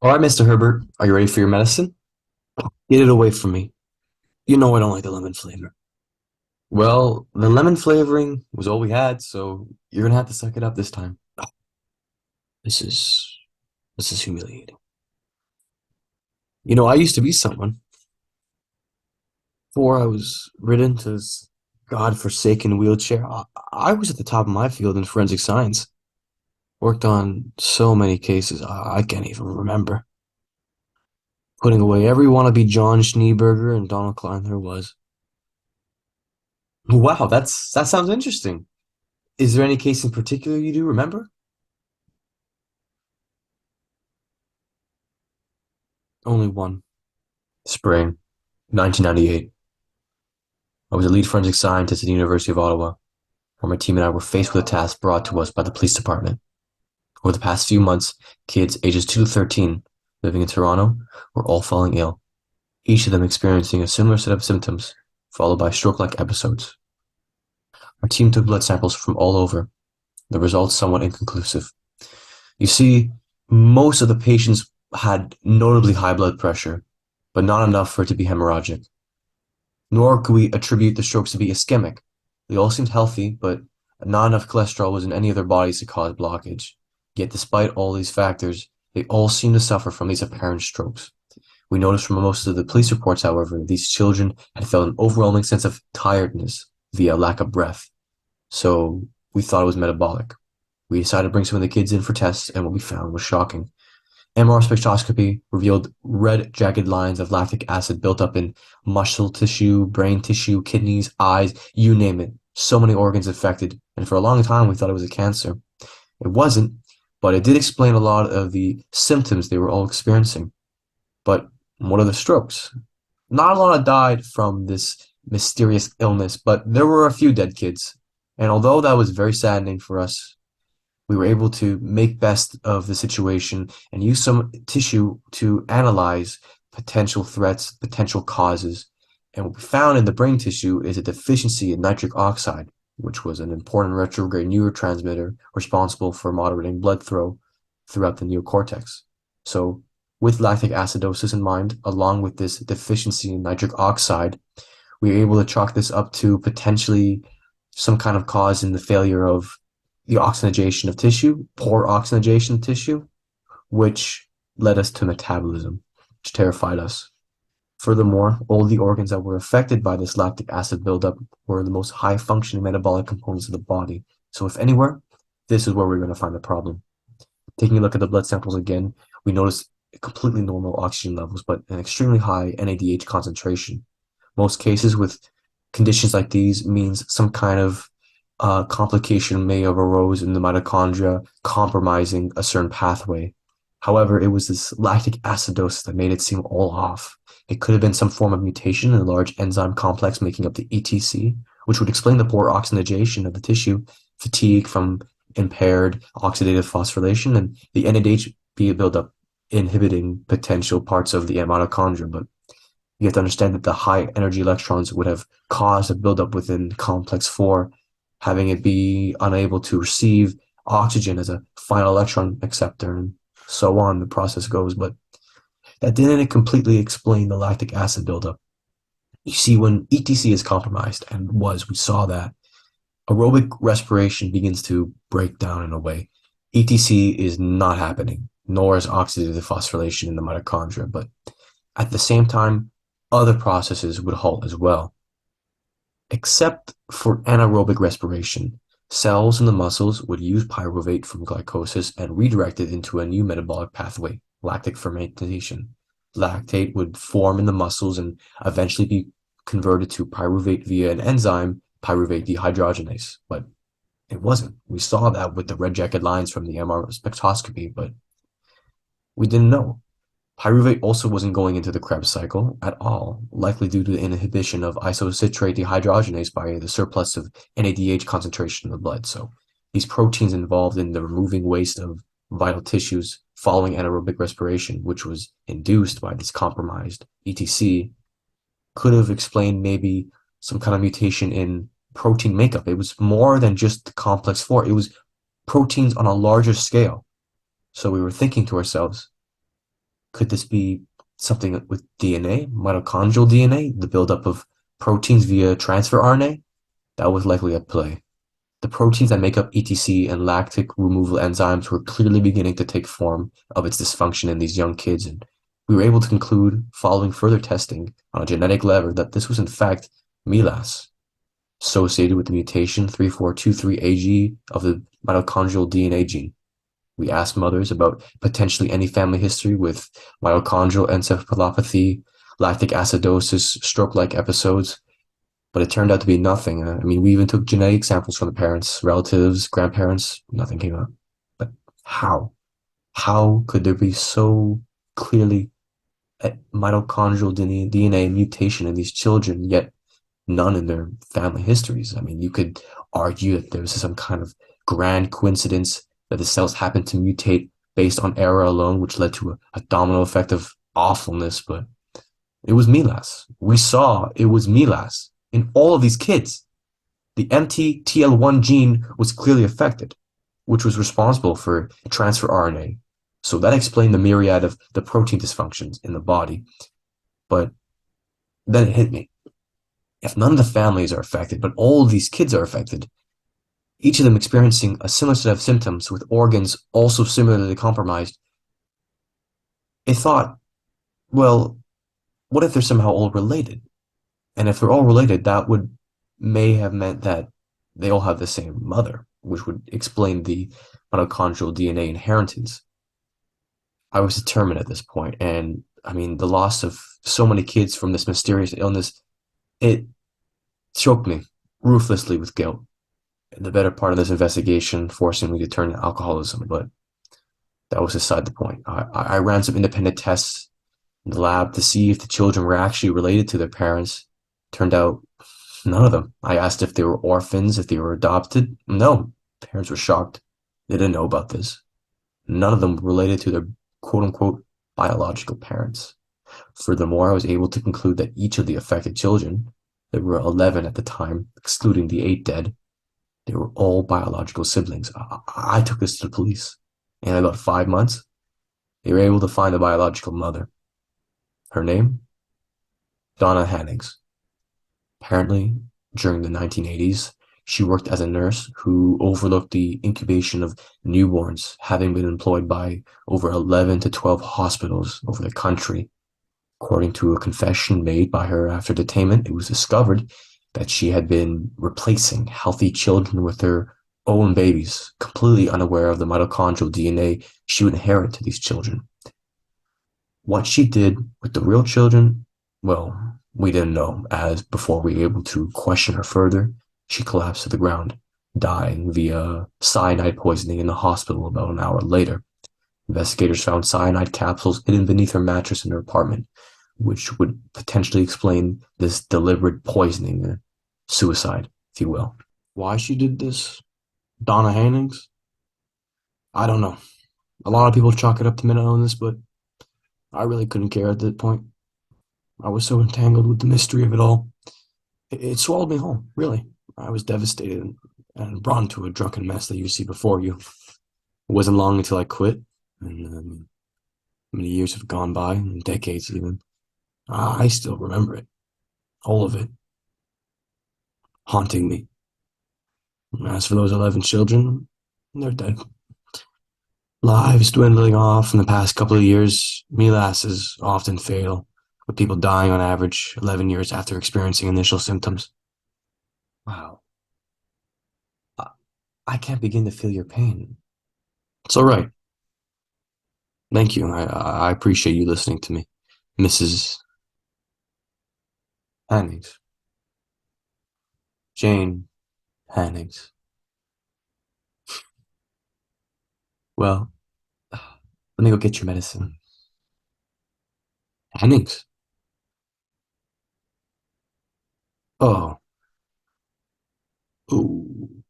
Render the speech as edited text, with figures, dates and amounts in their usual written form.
All right, Mr. Herbert, are you ready for your medicine? Get it away from me. You know I don't like the lemon flavor. Well, the lemon flavoring was all we had, so you're gonna have to suck it up this time. This is this is humiliating. I used to be someone before I was ridden to this god-forsaken wheelchair. I was at the top of my field in forensic science. Worked on so many cases I can't even remember. Putting away every wannabe John Schneeberger and Donald Klein there was. Wow, that sounds interesting. Is there any case in particular you do remember? Only one. Spring, 1998. I was a lead forensic scientist at the University of Ottawa, where my team and I were faced with a task brought to us by the police department. Over the past few months, kids ages 2 to 13 living in Toronto were all falling ill, each of them experiencing a similar set of symptoms, followed by stroke-like episodes. Our team took blood samples from all over, the results somewhat inconclusive. You see, most of the patients had notably high blood pressure, but not enough for it to be hemorrhagic. Nor could we attribute the strokes to be ischemic. They all seemed healthy, but not enough cholesterol was in any of their bodies to cause blockage. Yet despite all these factors, they all seemed to suffer from these apparent strokes. We noticed from most of the police reports, however, that these children had felt an overwhelming sense of tiredness via lack of breath. So we thought it was metabolic. We decided to bring some of the kids in for tests, and what we found was shocking. MR spectroscopy revealed red, jagged lines of lactic acid built up in muscle tissue, brain tissue, kidneys, eyes, you name it. So many organs affected, and for a long time we thought it was a cancer. It wasn't, but it did explain a lot of the symptoms they were all experiencing. But what are the strokes? Not a lot died from this mysterious illness, but there were a few dead kids. And although that was very saddening for us, we were able to make best of the situation and use some tissue to analyze potential threats, potential causes. And what we found in the brain tissue is a deficiency in nitric oxide, which was an important retrograde neurotransmitter responsible for moderating blood flow throughout the neocortex. So, with lactic acidosis in mind, along with this deficiency in nitric oxide, we were able to chalk this up to potentially some kind of cause in the failure of the oxygenation of tissue, poor oxygenation of tissue, which led us to metabolism, which terrified us. Furthermore, all the organs that were affected by this lactic acid buildup were the most high functioning metabolic components of the body. So, if anywhere, this is where we're going to find the problem. Taking a look at the blood samples again, we notice completely normal oxygen levels, but an extremely high NADH concentration. Most cases with conditions like these means some kind of complication may have arose in the mitochondria, compromising a certain pathway. However, it was this lactic acidosis that made it seem all off. It could have been some form of mutation in the large enzyme complex making up the ETC, which would explain the poor oxygenation of the tissue, fatigue from impaired oxidative phosphorylation, and the NADH buildup inhibiting potential parts of the mitochondria. But you have to understand that the high energy electrons would have caused a buildup within complex 4, having it be unable to receive oxygen as a final electron acceptor, and so on the process goes. But that didn't completely explain the lactic acid buildup. You see, when ETC is compromised, and we saw that, aerobic respiration begins to break down in a way. ETC is not happening, nor is oxidative phosphorylation in the mitochondria. But at the same time, other processes would halt as well. Except for anaerobic respiration, cells in the muscles would use pyruvate from glycolysis and redirect it into a new metabolic pathway, lactic fermentation. Lactate would form in the muscles and eventually be converted to pyruvate via an enzyme, pyruvate dehydrogenase. But it wasn't. We saw that with the red jacket lines from the MR spectroscopy, but we didn't know. Pyruvate also wasn't going into the Krebs cycle at all, likely due to the inhibition of isocitrate dehydrogenase by the surplus of NADH concentration in the blood. So these proteins involved in the removing waste of vital tissues following anaerobic respiration, which was induced by this compromised ETC, could have explained maybe some kind of mutation in protein makeup. It was more than just complex 4. It was proteins on a larger scale. So we were thinking to ourselves, Could this be something with DNA, mitochondrial DNA, the buildup of proteins via transfer RNA? That was likely at play. The proteins that make up ETC and lactic removal enzymes were clearly beginning to take form of its dysfunction in these young kids, and we were able to conclude, following further testing on a genetic level, that this was in fact MELAS, associated with the mutation 3423AG of the mitochondrial DNA gene. We asked mothers about potentially any family history with mitochondrial encephalopathy, lactic acidosis, stroke-like episodes, but it turned out to be nothing. I mean, we even took genetic samples from the parents, relatives, grandparents. Nothing came up. But how? How could there be so clearly a mitochondrial DNA mutation in these children, yet none in their family histories? I mean, you could argue that there was some kind of grand coincidence that the cells happened to mutate based on error alone, which led to a domino effect of awfulness, but it was MELAS. We saw it was MELAS in all of these kids. The MTTL1 gene was clearly affected, which was responsible for transfer RNA. So that explained the myriad of the protein dysfunctions in the body. But then it hit me. If none of the families are affected, but all of these kids are affected, each of them experiencing a similar set of symptoms with organs also similarly compromised, it thought, well, what if they're somehow all related? And if they're all related, that would may have meant that they all have the same mother, which would explain the mitochondrial DNA inheritance. I was determined at this point, and I mean, the loss of so many kids from this mysterious illness, it choked me ruthlessly with guilt. The better part of this investigation forcing me to turn to alcoholism, but that was beside the point. I ran some independent tests in the lab to see if the children were actually related to their parents. Turned out none of them. I asked if they were orphans, if they were adopted. No, parents were shocked. They didn't know about this. None of them were related to their quote unquote biological parents. Furthermore, I was able to conclude that each of the affected children, there were 11 at the time, excluding the 8 dead, they were all biological siblings. I took this to the police. In about 5 months, they were able to find the biological mother. Her name? Donna Hannings. Apparently, during the 1980s, she worked as a nurse who overlooked the incubation of newborns, having been employed by over 11 to 12 hospitals over the country. According to a confession made by her after detainment, it was discovered that she had been replacing healthy children with her own babies, completely unaware of the mitochondrial DNA she would inherit to these children. What she did with the real children, well, we didn't know, as before we were able to question her further, she collapsed to the ground, dying via cyanide poisoning in the hospital about an hour later. Investigators found cyanide capsules hidden beneath her mattress in her apartment, which would potentially explain this deliberate poisoning, suicide, if you will. Why she did this? Donna Hannings? I don't know. A lot of people chalk it up to mental illness, but I really couldn't care at that point. I was so entangled with the mystery of it all. It swallowed me whole, really. I was devastated and brought into a drunken mess that you see before you. It wasn't long until I quit, and many years have gone by, and decades even. I still remember it, all of it, haunting me. As for those 11 children, they're dead. Lives dwindling off in the past couple of years. MELAS is often fatal, with people dying on average 11 years after experiencing initial symptoms. Wow. I, I can't begin to feel your pain. It's all right. Thank you. I appreciate you listening to me, Mrs. Hannings. Jane Hannings. Well, let me go get your medicine. Hannings? Oh. Ooh.